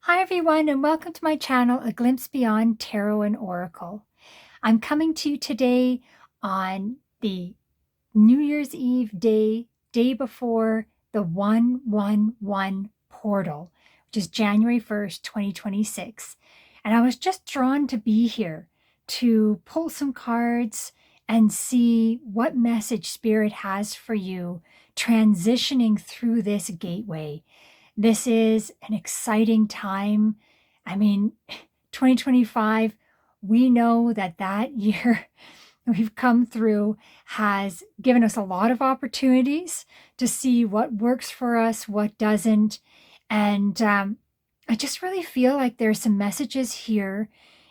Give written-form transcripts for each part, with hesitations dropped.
Hi everyone, and welcome to my channel, A Glimpse Beyond Tarot and Oracle. I'm coming to you today on the New Year's Eve day before the 111 portal, which is January 1st, 2026. And I was just drawn to be here to pull some cards and see what message Spirit has for you transitioning through this gateway. This is an exciting time. I mean, 2025, we know that year we've come through has given us a lot of opportunities to see what works for us, what doesn't. And I just really feel like there's some messages here.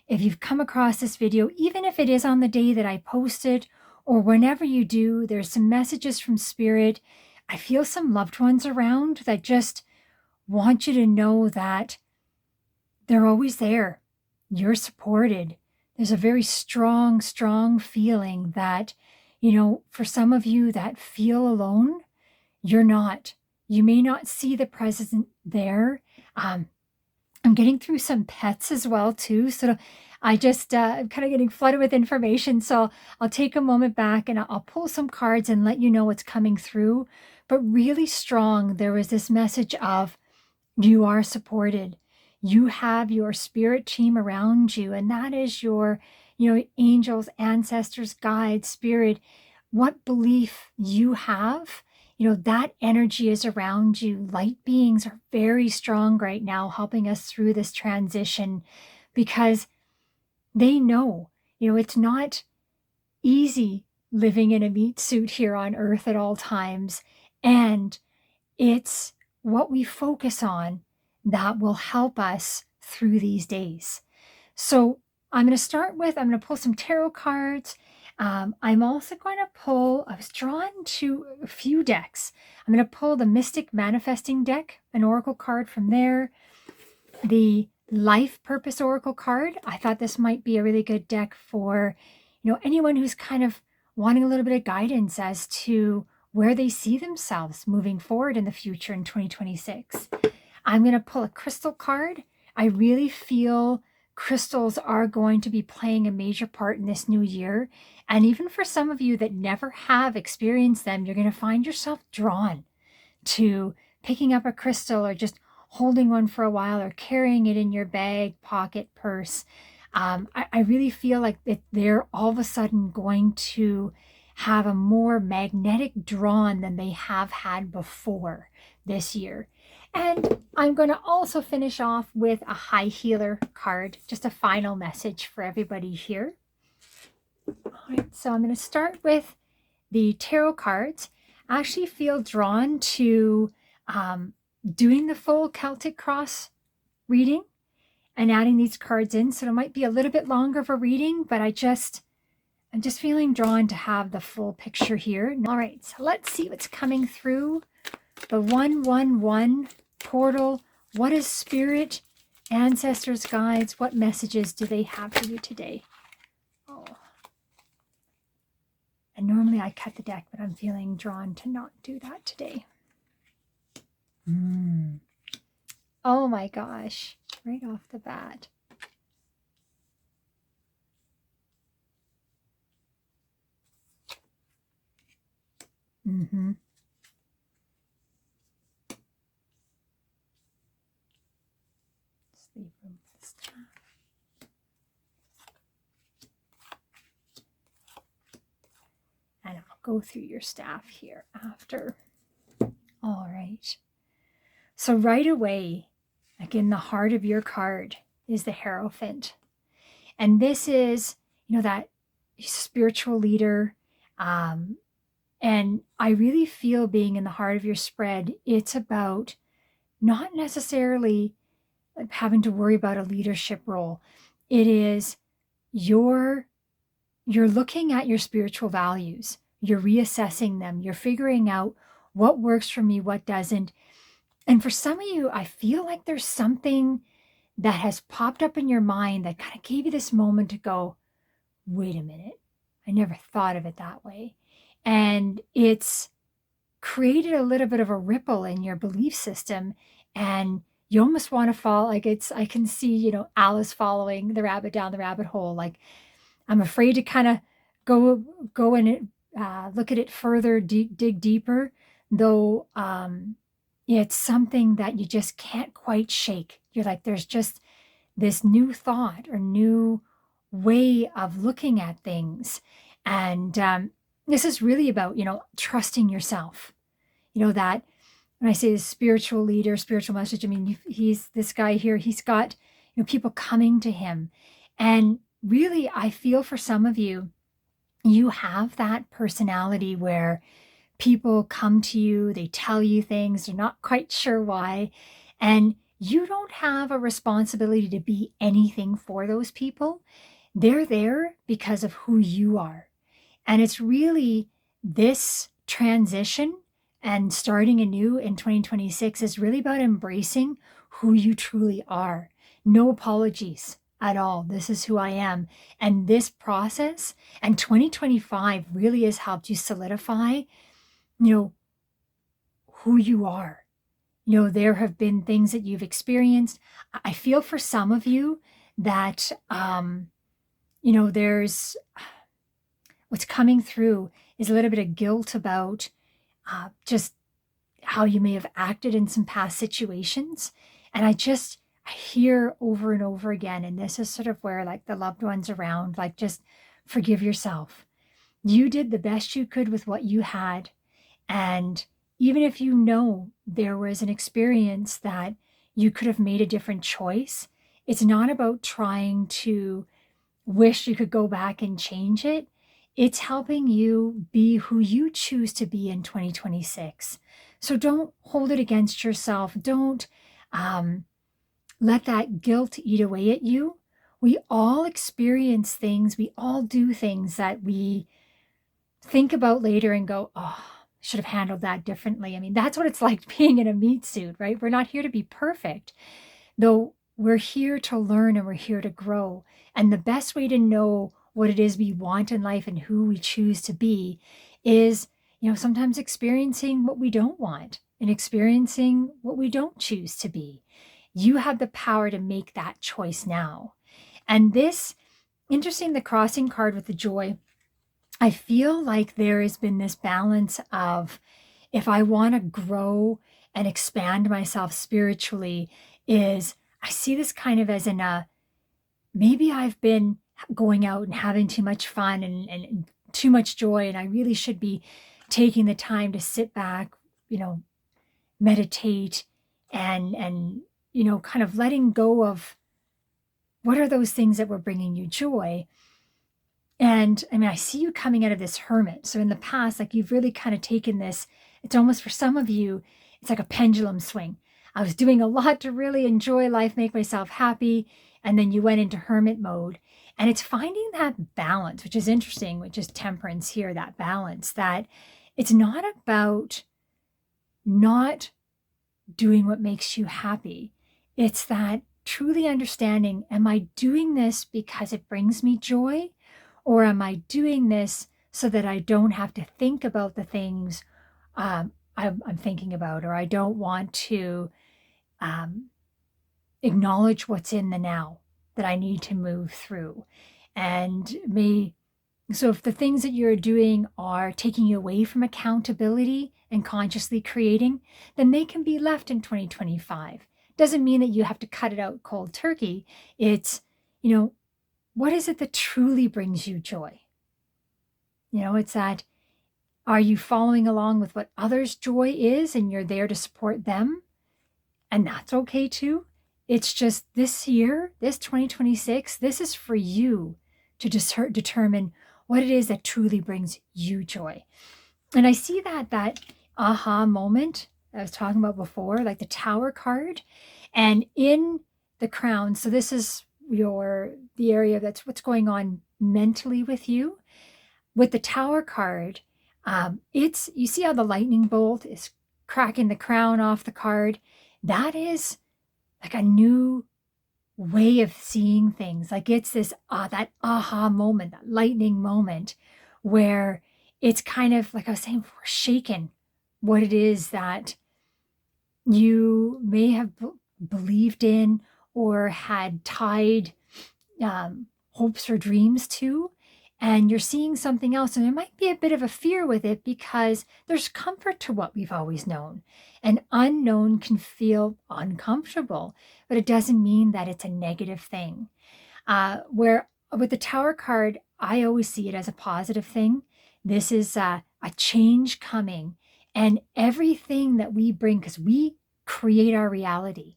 If you've come across this video, even if it is on the day that I posted or whenever you do, there's some messages from Spirit. I feel some loved ones around that just want you to know that they're always there. You're supported. There's a very strong feeling that, for some of you that feel alone, you're not. You may not see the presence there. I'm getting through some pets as well too. So I just I'm kind of getting flooded with information. So I'll take a moment back and I'll pull some cards and let you know what's coming through. But really strong, there was this message of, you are supported. You have your spirit team around you, and that is your, angels, ancestors, guides, spirit. What belief you have, that energy is around you. Light beings are very strong right now, helping us through this transition because they know, it's not easy living in a meat suit here on earth at all times. And it's what we focus on that will help us through these days. So I'm going to pull some tarot cards. I'm also going to pull, I was drawn to a few decks. I'm going to pull the Mystic Manifesting deck, an oracle card from there. The Life Purpose Oracle card. I thought this might be a really good deck for, anyone who's kind of wanting a little bit of guidance as to where they see themselves moving forward in the future in 2026. I'm going to pull a crystal card. I really feel crystals are going to be playing a major part in this new year. And even for some of you that never have experienced them, you're going to find yourself drawn to picking up a crystal or just holding one for a while or carrying it in your bag, pocket, purse. I really feel like that they're all of a sudden going to have a more magnetic drawn than they have had before this year. And I'm going to also finish off with a High Healer card, just a final message for everybody here. All right, so I'm going to start with the tarot cards. I actually feel drawn to doing the full Celtic Cross reading and adding these cards in. So it might be a little bit longer of a reading, but I'm just feeling drawn to have the full picture here. All right, so let's see what's coming through. The 111 portal. What is Spirit, ancestors, guides? What messages do they have for you today? Oh. And normally I cut the deck, but I'm feeling drawn to not do that today. Oh my gosh, right off the bat. Let's leave room for the staff. And I'll go through your staff here after. All right. So right away, like in the heart of your card is the Hierophant. And this is, that spiritual leader. And I really feel being in the heart of your spread, it's about not necessarily having to worry about a leadership role. It is you're looking at your spiritual values. You're reassessing them. You're figuring out what works for me, what doesn't. And for some of you, I feel like there's something that has popped up in your mind that kind of gave you this moment to go, wait a minute, I never thought of it that way. And it's created a little bit of a ripple in your belief system. And you almost want to fall. Like I can see, Alice following the rabbit down the rabbit hole. Like I'm afraid to kind of go, go in it, look at it further, dig deeper, though. It's something that you just can't quite shake. You're like, there's just this new thought or new way of looking at things. And this is really about, trusting yourself. That when I say the spiritual leader, spiritual message, I mean, he's this guy here, he's got, people coming to him. And really, I feel for some of you, you have that personality where people come to you, they tell you things, they're not quite sure why. And you don't have a responsibility to be anything for those people. They're there because of who you are. And it's really this transition and starting anew in 2026 is really about embracing who you truly are. No apologies at all. This is who I am. And this process and 2025 really has helped you solidify, who you are. There have been things that you've experienced. I feel for some of you that, there's what's coming through is a little bit of guilt about just how you may have acted in some past situations. And I hear over and over again, and this is sort of where like the loved ones around, like just forgive yourself. You did the best you could with what you had. And even if there was an experience that you could have made a different choice, it's not about trying to wish you could go back and change it. It's helping you be who you choose to be in 2026. So don't hold it against yourself. Don't let that guilt eat away at you. We all experience things. We all do things that we think about later and go, oh, should have handled that differently. I mean, that's what it's like being in a meat suit, right? We're not here to be perfect, though we're here to learn and we're here to grow. And the best way to know what it is we want in life and who we choose to be is, sometimes experiencing what we don't want and experiencing what we don't choose to be. You have the power to make that choice now. And this, interesting, the crossing card with the joy, I feel like there has been this balance of if I want to grow and expand myself spiritually, I see this kind of as maybe I've been going out and having too much fun and too much joy, and I really should be taking the time to sit back, meditate and kind of letting go of what are those things that were bringing you joy. And I mean, I see you coming out of this hermit. So in the past, like you've really kind of taken this, it's almost for some of you, it's like a pendulum swing. I was doing a lot to really enjoy life, make myself happy. And then you went into hermit mode. And it's finding that balance, which is interesting, which is temperance here, that balance, that it's not about not doing what makes you happy. It's that truly understanding, am I doing this because it brings me joy? Or am I doing this so that I don't have to think about the things I'm thinking about, or I don't want to acknowledge what's in the now that I need to move through? So if the things that you're doing are taking you away from accountability and consciously creating, then they can be left in 2025. Doesn't mean that you have to cut it out cold turkey. It's, what is it that truly brings you joy? It's that, are you following along with what others' joy is and you're there to support them? And that's okay too. It's just this year, this 2026, this is for you to determine what it is that truly brings you joy. And I see that aha moment I was talking about before, like the Tower card, and in the crown. So this is the area that's what's going on mentally with you. With the Tower card, you see how the lightning bolt is cracking the crown off the card. That is like a new way of seeing things. Like it's this that aha moment, that lightning moment, where it's kind of like I was saying before, shaken what it is that you may have believed in or had tied hopes or dreams to, and you're seeing something else. And there might be a bit of a fear with it because there's comfort to what we've always known. And unknown can feel uncomfortable, but it doesn't mean that it's a negative thing. Where with the Tower card, I always see it as a positive thing. This is a change coming, and everything that we bring, because we create our reality.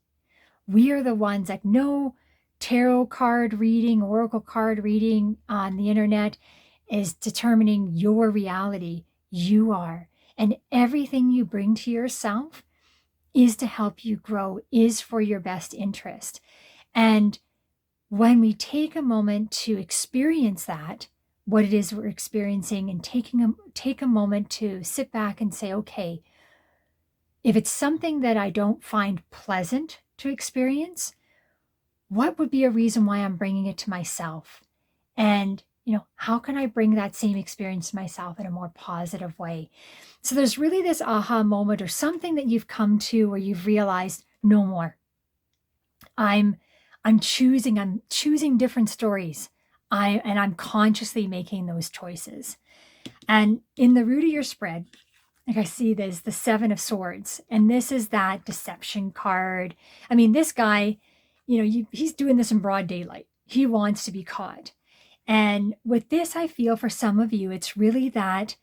We are the ones that know tarot card reading, oracle card reading on the internet is determining your reality. You are. And everything you bring to yourself is to help you grow, is for your best interest. And when we take a moment to experience that, what it is we're experiencing, and take a moment to sit back and say, okay, if it's something that I don't find pleasant to experience, what would be a reason why I'm bringing it to myself? And, how can I bring that same experience to myself in a more positive way? So there's really this aha moment or something that you've come to where you've realized no more. I'm choosing different stories. I'm consciously making those choices. And in the root of your spread, like I see there's the 7 of Swords, and this is that deception card. I mean, this guy, he's doing this in broad daylight. He wants to be caught. And with this, I feel for some of you, it's really that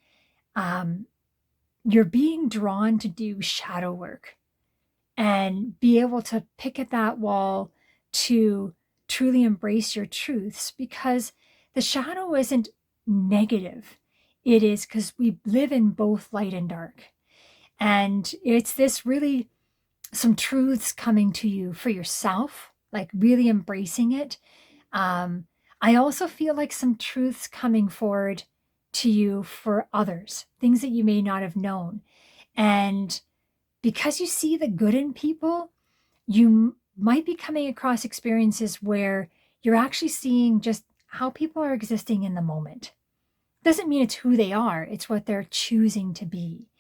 you're being drawn to do shadow work and be able to pick at that wall to truly embrace your truths, because the shadow isn't negative. It is because we live in both light and dark. And it's this really some truths coming to you for yourself, like really embracing it. I also feel like some truths coming forward to you for others, things that you may not have known. And because you see the good in people, you might be coming across experiences where you're actually seeing just how people are existing in the moment. Doesn't mean it's who they are, it's what they're choosing to be.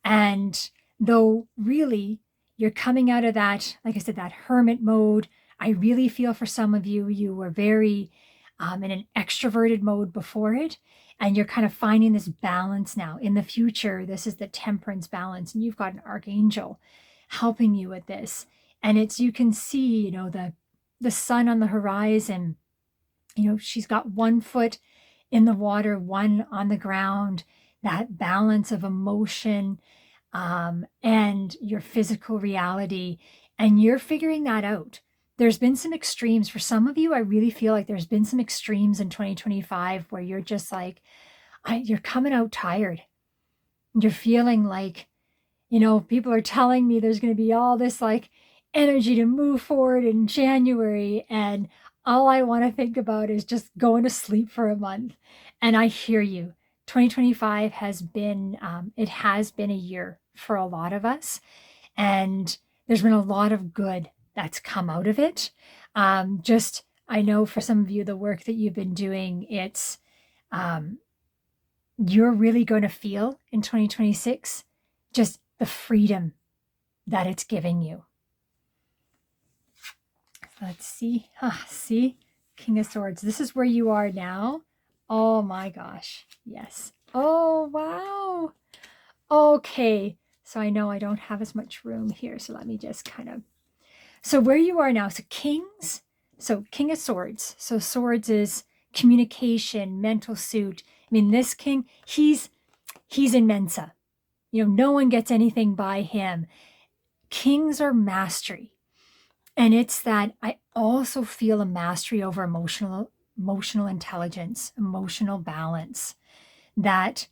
And though really you're coming out of that, like I said, that hermit mode, I really feel for some of you, you were very in an extroverted mode before it, and you're kind of finding this balance now. In the future, this is the temperance balance, and you've got an archangel helping you with this. And it's, you can see, the sun on the horizon, she's got one foot in the water, one on the ground, that balance of emotion and your physical reality. And you're figuring that out. There's been some extremes for some of you. I really feel like there's been some extremes in 2025 where you're just like, you're coming out tired. You're feeling like, people are telling me there's going to be all this like energy to move forward in January. And all I want to think about is just going to sleep for a month. And I hear you. 2025 has been, it has been a year for a lot of us. And there's been a lot of good that's come out of it. I know for some of you, the work that you've been doing, it's, you're really going to feel in 2026, just the freedom that it's giving you. Let's see. See, King of Swords. This is where you are now. Oh my gosh. Yes. Oh, wow. Okay. So I know I don't have as much room here. So let me just so where you are now. So Kings. So King of Swords. So Swords is communication, mental suit. I mean, this king, he's in Mensa. No one gets anything by him. Kings are mastery. And it's that I also feel a mastery over emotional intelligence, emotional balance. That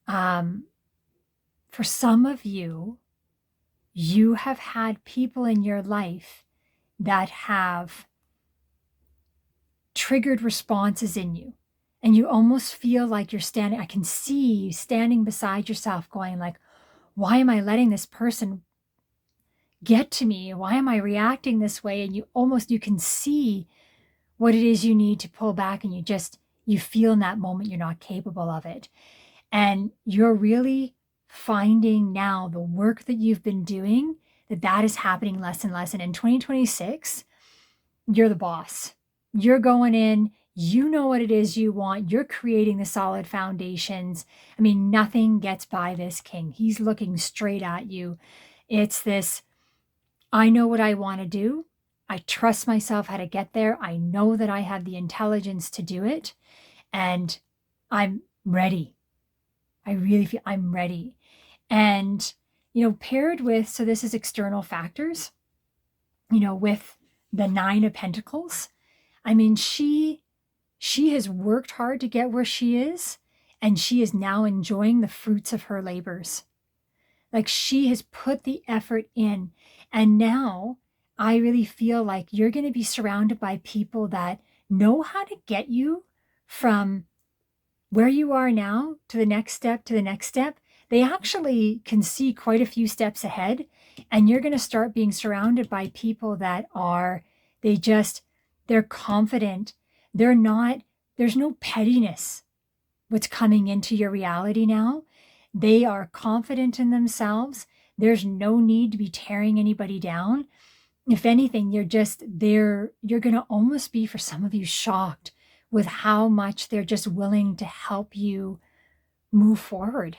for some of you, you have had people in your life that have triggered responses in you. And you almost feel like you're standing, I can see you standing beside yourself going like, why am I letting this person get to me? Why am I reacting this way? And you can see what it is you need to pull back, and you feel in that moment you're not capable of it. And you're really finding now the work that you've been doing that is happening less and less. And in 2026, you're the boss. You're going in, you know what it is you want. You're creating the solid foundations. I mean, nothing gets by this king. He's looking straight at you. It's this, I know what I want to do. I trust myself how to get there. I know that I have the intelligence to do it. And I'm ready. I really feel I'm ready. And, paired with, so this is external factors, with the 9 of Pentacles. I mean, she has worked hard to get where she is, and she is now enjoying the fruits of her labors. Like, she has put the effort in. And now I really feel like you're going to be surrounded by people that know how to get you from where you are now to the next step, to the next step. They actually can see quite a few steps ahead, and you're going to start being surrounded by people that they're confident. There's no pettiness what's coming into your reality now. They are confident in themselves. There's no need to be tearing anybody down. If anything, you're going to almost be, for some of you, shocked with how much they're just willing to help you move forward,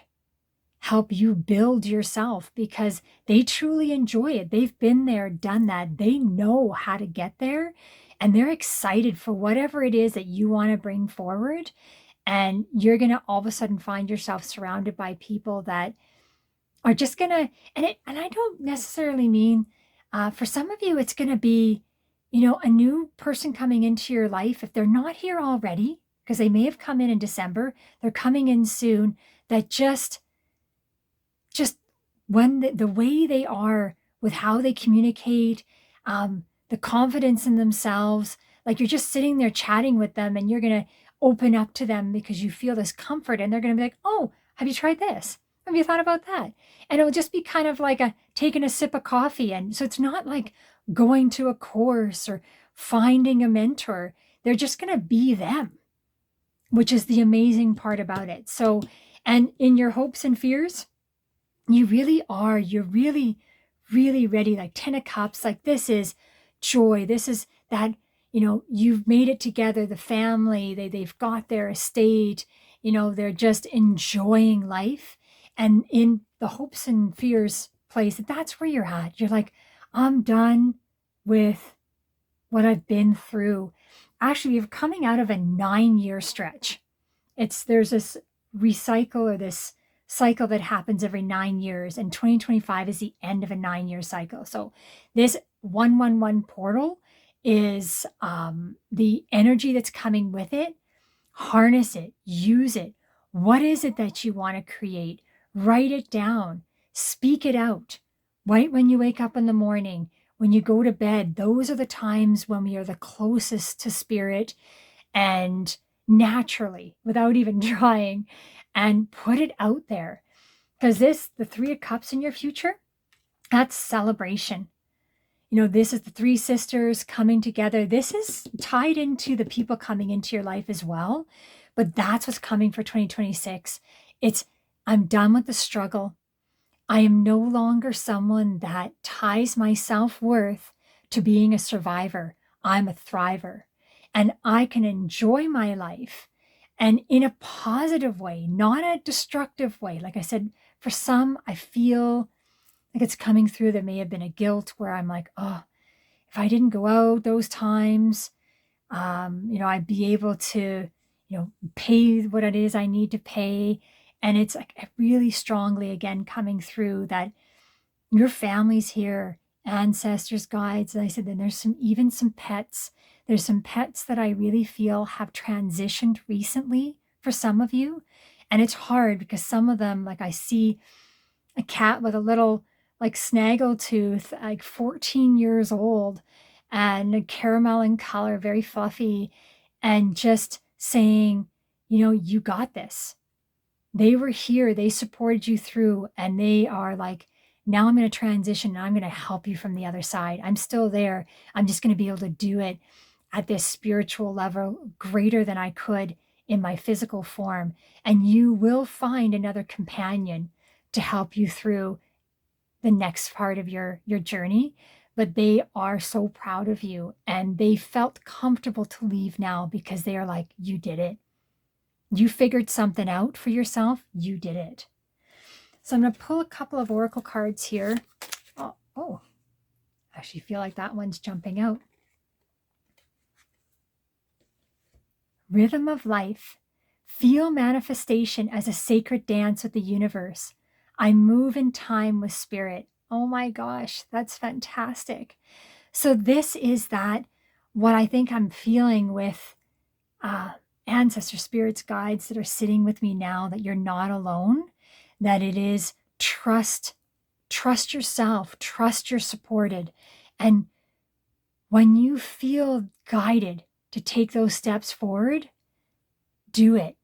help you build yourself, because they truly enjoy it. They've been there, done that. They know how to get there, and they're excited for whatever it is that you want to bring forward. And you're going to all of a sudden find yourself surrounded by people that are just going to, and I don't necessarily mean, for some of you, it's going to be, a new person coming into your life. If they're not here already, because they may have come in December, they're coming in soon, that just when the way they are with how they communicate, the confidence in themselves, like you're just sitting there chatting with them, and you're going to open up to them because you feel this comfort, and they're going to be like, oh, have you tried this? Have you thought about that? And it'll just be kind of like taking a sip of coffee. And so it's not like going to a course or finding a mentor. They're just going to be them, which is the amazing part about it. So, and in your hopes and fears, you're really, really ready. Like 10 of Cups, like this is joy. This is that, you've made it together, the family, they've got their estate, they're just enjoying life. And in the hopes and fears place, that's where you're at. You're like, I'm done with what I've been through. Actually, you're coming out of a 9-year stretch. There's this recycle, or this cycle that happens every 9 years, and 2025 is the end of a 9-year cycle. So this 111 portal is the energy that's coming with it. Harness it, use it. What is it that you want to create? Write it down, speak it out. Right when you wake up in the morning, when you go to bed, those are the times when we are the closest to spirit, and naturally, without even trying, and put it out there. Because the 3 of Cups in your future, that's celebration. This is the 3 sisters coming together. This is tied into the people coming into your life as well. But that's what's coming for 2026. I'm done with the struggle. I am no longer someone that ties my self-worth to being a survivor. I'm a thriver. And I can enjoy my life, and in a positive way, not a destructive way. Like I said, for some, I feel like it's coming through. There may have been a guilt where I'm like, oh, if I didn't go out those times, I'd be able to, pay what it is I need to pay. And it's like really strongly again coming through that your family's here, ancestors, guides. And I said, then there's even some pets. There's some pets that I really feel have transitioned recently for some of you. And it's hard because some of them, like I see a cat with a little like snaggletooth, like 14 years old, and caramel in color, very fluffy, and just saying, you got this. They were here, they supported you through, and they are like, now I'm going to transition, and I'm going to help you from the other side. I'm still there. I'm just going to be able to do it at this spiritual level greater than I could in my physical form. And you will find another companion to help you through the next part of your journey, but they are so proud of you, and they felt comfortable to leave now because they are like, you did it. You figured something out for yourself. You did it. So I'm going to pull a couple of oracle cards here. Oh, I actually feel like that one's jumping out. Rhythm of life. Feel manifestation as a sacred dance with the universe. I move in time with spirit. Oh my gosh, that's fantastic. So this is that, what I think I'm feeling with ancestor spirits, guides that are sitting with me now, that you're not alone, that it is trust yourself, trust you're supported. And when you feel guided to take those steps forward, do it.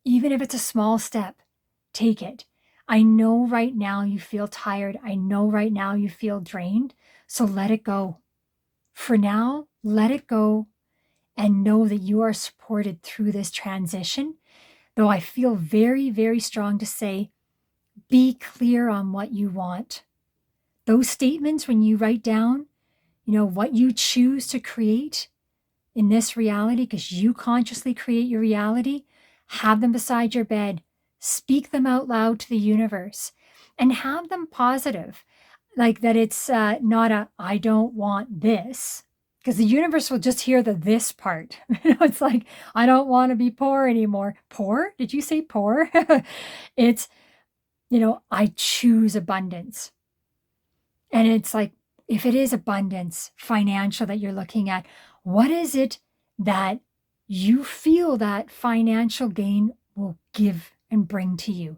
Even if it's a small step, take it. I know right now you feel tired. I know right now you feel drained. So let it go. For now, let it go and know that you are supported through this transition. Though I feel very, very strong to say, be clear on what you want. Those statements, when you write down, what you choose to create in this reality, because you consciously create your reality, have them beside your bed, speak them out loud to the universe, and have them positive. Like that it's not a, I don't want this, because the universe will just hear the this part. It's like, I don't want to be poor anymore. Poor? Did you say poor? It's, I choose abundance. And it's like, if it is abundance, financial that you're looking at, what is it that you feel that financial gain will give and bring to you?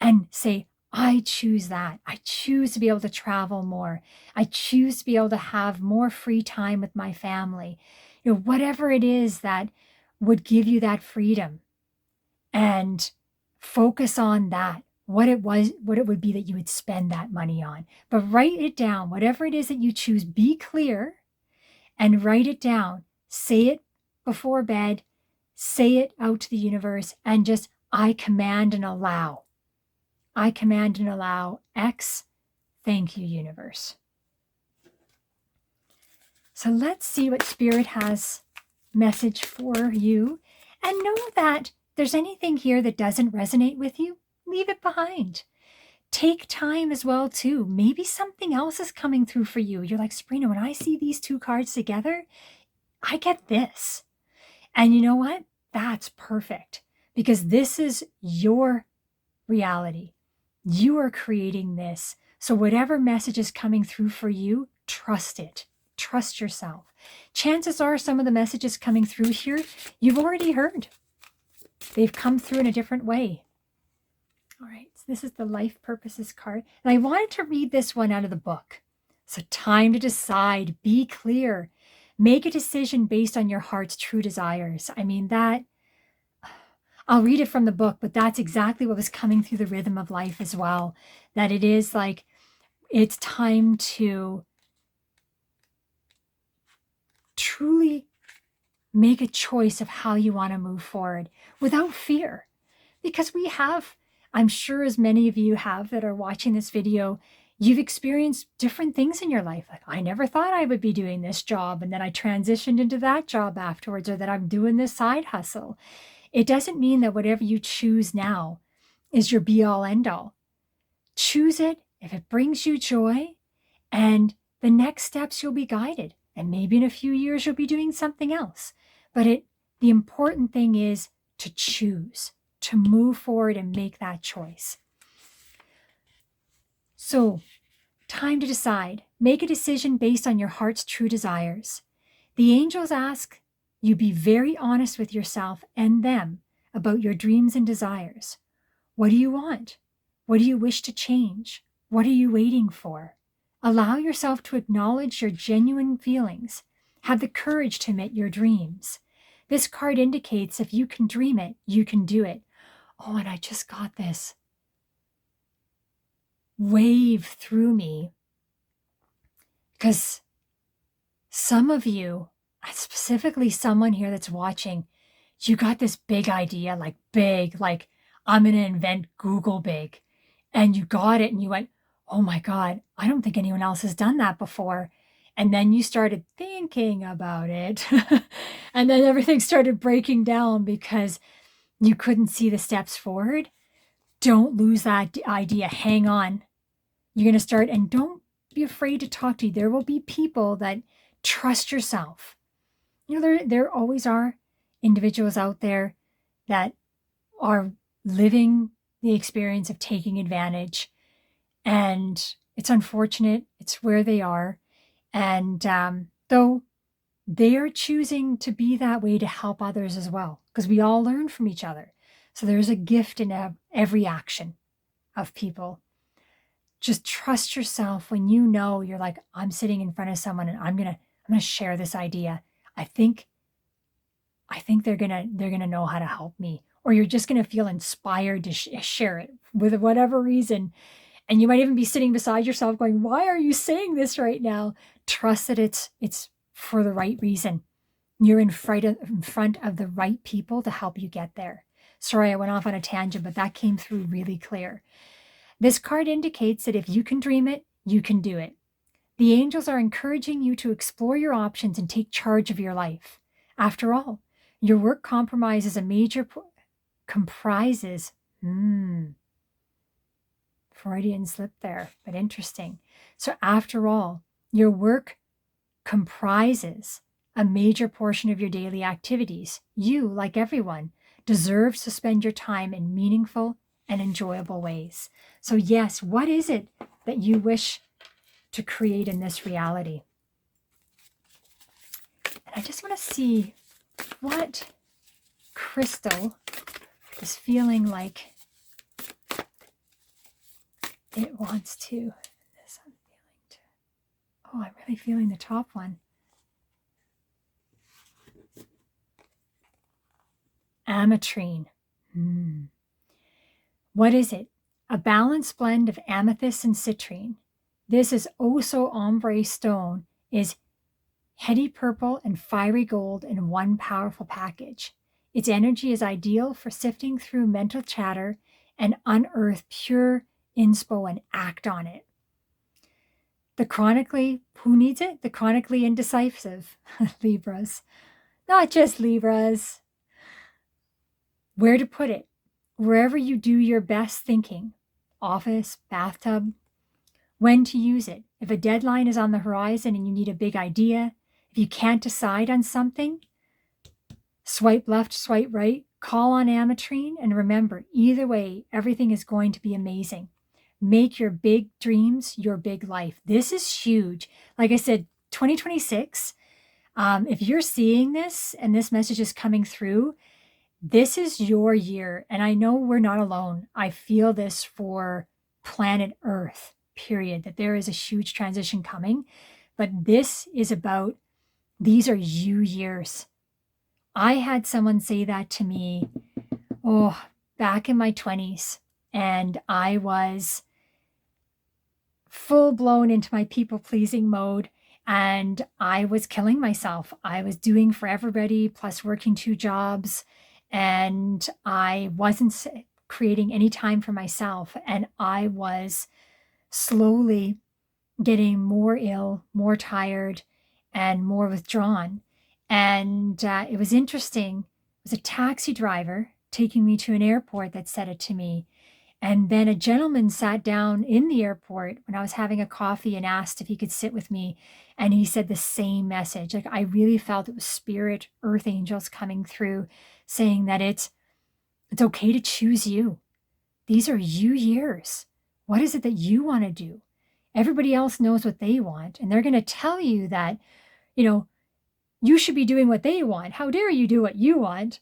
And say, I choose that. I choose to be able to travel more. I choose to be able to have more free time with my family. Whatever it is that would give you that freedom, and focus on that. What it would be that you would spend that money on. But write it down. Whatever it is that you choose, be clear and write it down. Say it before bed. Say it out to the universe, and just, I command and allow. I command and allow X. Thank you, universe. So let's see what Spirit has message for you. And know that if there's anything here that doesn't resonate with you, leave it behind. Take time as well, too. Maybe something else is coming through for you. You're like, Sabrina, when I see these two cards together, I get this. And you know what? That's perfect, because this is your reality. You are creating this. So whatever message is coming through for you, trust it. Trust yourself. Chances are some of the messages coming through here, you've already heard. They've come through in a different way. All right, so this is the Life Purposes card. And I wanted to read this one out of the book. So time to decide, be clear, make a decision based on your heart's true desires. I mean, that, I'll read it from the book, but that's exactly what was coming through the Rhythm of Life as well. That it is like, it's time to truly make a choice of how you want to move forward without fear. Because we have, I'm sure as many of you have that are watching this video, you've experienced different things in your life. Like, I never thought I would be doing this job, and then I transitioned into that job afterwards, or that I'm doing this side hustle. It doesn't mean that whatever you choose now is your be-all, end-all. Choose it if it brings you joy, and the next steps you'll be guided. And maybe in a few years you'll be doing something else. But the important thing is to choose, to move forward and make that choice. So, time to decide. Make a decision based on your heart's true desires. The angels ask you be very honest with yourself and them about your dreams and desires. What do you want? What do you wish to change? What are you waiting for? Allow yourself to acknowledge your genuine feelings. Have the courage to admit your dreams. This card indicates if you can dream it, you can do it. Oh, and I just got this wave through me, because some of you, specifically someone here that's watching, you got this big idea, like I'm going to invent Google big, and you got it and you went, oh my God, I don't think anyone else has done that before. And then you started thinking about it. And then everything started breaking down because you couldn't see the steps forward. Don't lose that idea. Hang on. You're going to start, and don't be afraid to talk to you. There will be people that trust yourself. You know, there always are individuals out there that are living the experience of taking advantage. And it's unfortunate. It's where they are. And though they are choosing to be that way to help others as well, because we all learn from each other. So there's a gift in every action of people. Just trust yourself when you know you're like, I'm sitting in front of someone and I'm gonna share this idea. I think they're gonna know how to help me, or you're just gonna feel inspired to share it with whatever reason. And you might even be sitting beside yourself going, why are you saying this right now? Trust that it's for the right reason. You're in front of the right people to help you get there. Sorry, I went off on a tangent, but that came through really clear. This card indicates that if you can dream it, you can do it. The angels are encouraging you to explore your options and take charge of your life. After all, your work comprises Freudian slip there, but interesting. So after all, your work comprises a major portion of your daily activities. You, like everyone, deserves to spend your time in meaningful and enjoyable ways. So yes, what is it that you wish to create in this reality? And I just want to see what crystal is feeling like it wants to. Oh, I'm really feeling the top one. Ametrine. What is it? A balanced blend of amethyst and citrine. This is so ombre stone is heady purple and fiery gold in one powerful package. Its energy is ideal for sifting through mental chatter and unearth pure inspo and act on it. Who needs it? The chronically indecisive Libras. Not just Libras. Where to put it? Wherever you do your best thinking. Office, bathtub. When to use it. If a deadline is on the horizon and you need a big idea, if you can't decide on something, swipe left, swipe right, call on Ametrine, and remember, either way, everything is going to be amazing. Make your big dreams your big life. This is huge. Like I said, 2026, if you're seeing this and this message is coming through, this is your year. And I know we're not alone. I feel this for planet Earth, period, that there is a huge transition coming. But this is about, these are you years. I had someone say that to me, back in my 20s. And I was full blown into my people-pleasing mode. And I was killing myself. I was doing for everybody, plus working 2 jobs. And I wasn't creating any time for myself. And I was slowly getting more ill, more tired, and more withdrawn. And it was interesting. It was a taxi driver taking me to an airport that said it to me. And then a gentleman sat down in the airport when I was having a coffee and asked if he could sit with me. And he said the same message. Like, I really felt it was spirit, earth angels coming through, saying that it's okay to choose you. These are you years. What is it that you want to do? Everybody else knows what they want. And they're going to tell you that, you should be doing what they want. How dare you do what you want?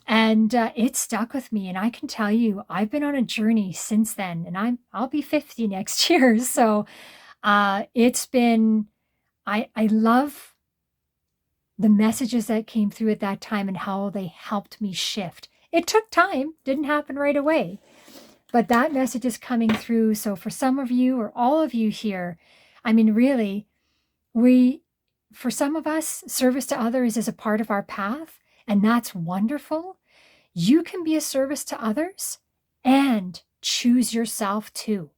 And it stuck with me. And I can tell you, I've been on a journey since then. And I'll be 50 next year. So it's been, I love the messages that came through at that time and how they helped me shift. It took time, didn't happen right away. But that message is coming through. So for some of you or all of you here, I mean, really, for some of us, service to others is a part of our path, and that's wonderful. You can be a service to others and choose yourself too.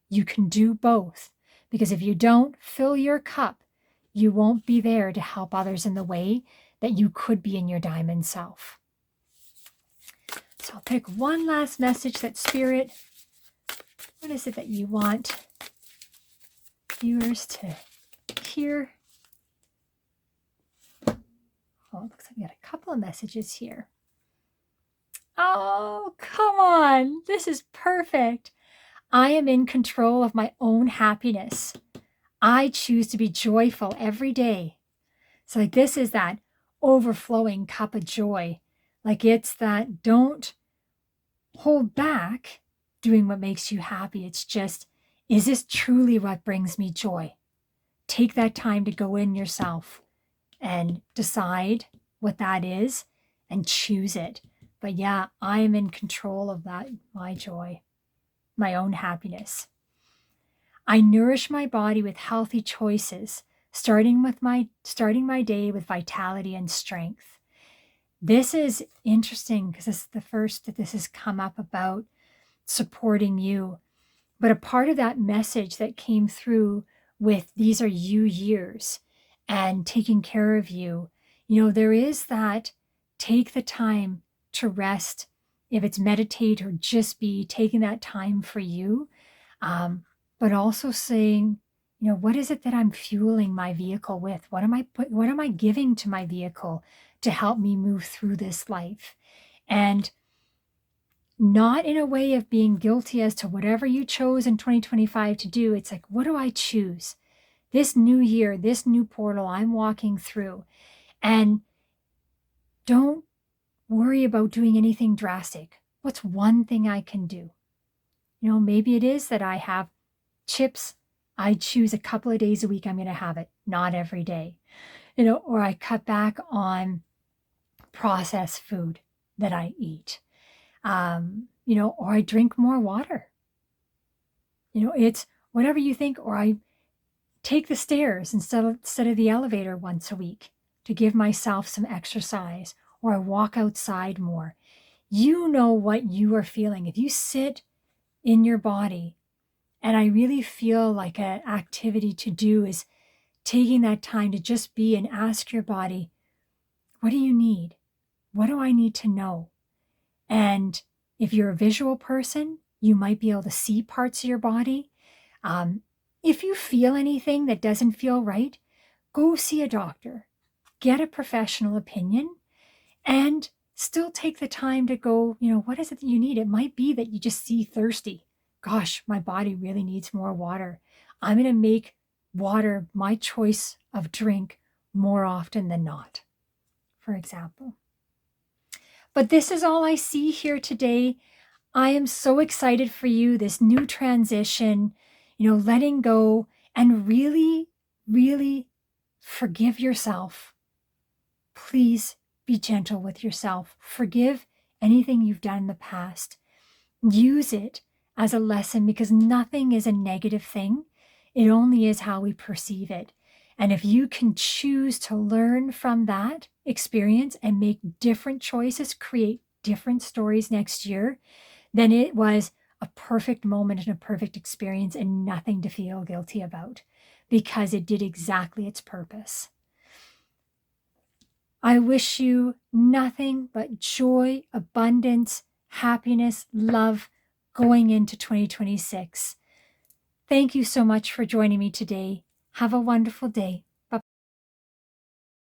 You can do both, because if you don't fill your cup, you won't be there to help others in the way that you could be in your diamond self. So I'll pick one last message that Spirit, what is it that you want viewers to hear? Oh, it looks like we got a couple of messages here. Oh, come on. This is perfect. I am in control of my own happiness. I choose to be joyful every day. So like this is that overflowing cup of joy. Like it's that don't hold back doing what makes you happy. It's just, is this truly what brings me joy? Take that time to go in yourself and decide what that is and choose it. But yeah, I am in control of that, my joy, my own happiness. I nourish my body with healthy choices, starting my day with vitality and strength. This is interesting because this is the first that this has come up about supporting you. But a part of that message that came through with these are you years and taking care of you, there is that take the time to rest, if it's meditate or just be taking that time for you, but also saying, what is it that I'm fueling my vehicle with? What am I giving to my vehicle to help me move through this life? And not in a way of being guilty as to whatever you chose in 2025 to do. It's like, what do I choose? This new year, this new portal I'm walking through. And don't worry about doing anything drastic. What's one thing I can do? Maybe it is that I have chips. I choose a couple of days a week I'm going to have it, not every day. Or I cut back on processed food that I eat. Or I drink more water. It's whatever you think, or I take the stairs instead of the elevator once a week to give myself some exercise, or I walk outside more. You know what you are feeling. If you sit in your body, and I really feel like an activity to do is taking that time to just be and ask your body, what do you need? What do I need to know? And if you're a visual person, you might be able to see parts of your body. If you feel anything that doesn't feel right, go see a doctor, get a professional opinion, and still take the time to go, what is it that you need? It might be that you just see thirsty. Gosh, my body really needs more water. I'm going to make water my choice of drink more often than not, for example. But this is all I see here today. I am so excited for you, this new transition, letting go and really, really forgive yourself. Please be gentle with yourself. Forgive anything you've done in the past. Use it as a lesson, because nothing is a negative thing. It only is how we perceive it. And if you can choose to learn from that experience and make different choices, create different stories next year, then it was a perfect moment and a perfect experience and nothing to feel guilty about, because it did exactly its purpose. I wish you nothing but joy, abundance, happiness, love going into 2026. Thank you so much for joining me today. Have a wonderful day.